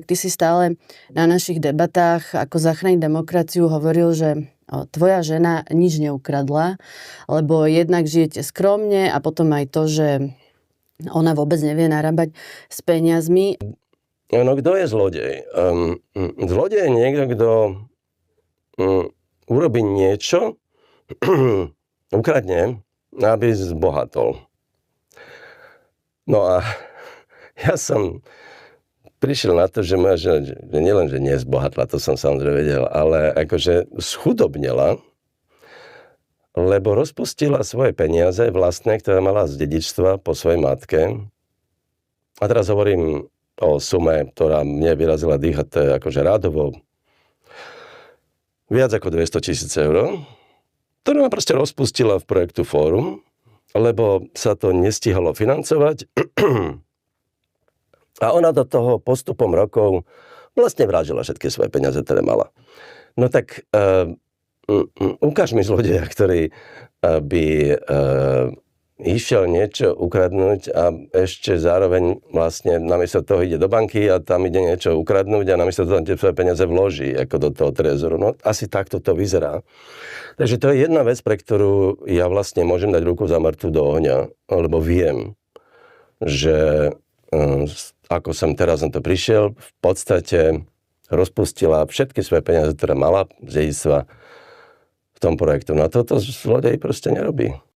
ty si stále na našich debatách ako Zachráň demokraciu hovoril, že tvoja žena nič neukradla, lebo jednak žijete skromne a potom aj to, že ona vôbec nevie narábať s peniazmi. No kto je zlodej? Zlodej je niekto, kto urobí niečo, ukradne, aby zbohatol. No a ja som prišiel na to, že moja žena, že nielen, že nezbohatla, to som samozrejme vedel, ale akože schudobnila, lebo rozpustila svoje peniaze vlastné, ktoré mala z dedičstva po svojej matke. A teraz hovorím o sume, ktorá mne vyrazila dýchať, to je akože rádovo viac ako 200 000 eur, ktorú ma proste rozpustila v projektu Fórum, lebo sa to nestihalo financovať. A ona do toho postupom rokov vlastne vrážila všetky svoje peniaze, ktoré mala. No tak ukáž mi zlodeja, ktorý by išiel niečo ukradnúť a ešte zároveň vlastne namiesto toho ide do banky a tam ide niečo ukradnúť a namiesto toho tie svoje peniaze vloží ako do toho trezoru. No asi takto to vyzerá. Takže to je jedna vec, pre ktorú ja vlastne môžem dať ruku za mŕtvu do ohňa, lebo viem, že ako som teraz na to prišiel, v podstate rozpustila všetky svoje peniaze, ktoré mala z dedičstva v tom projektu. No a toto zlodej proste nerobí.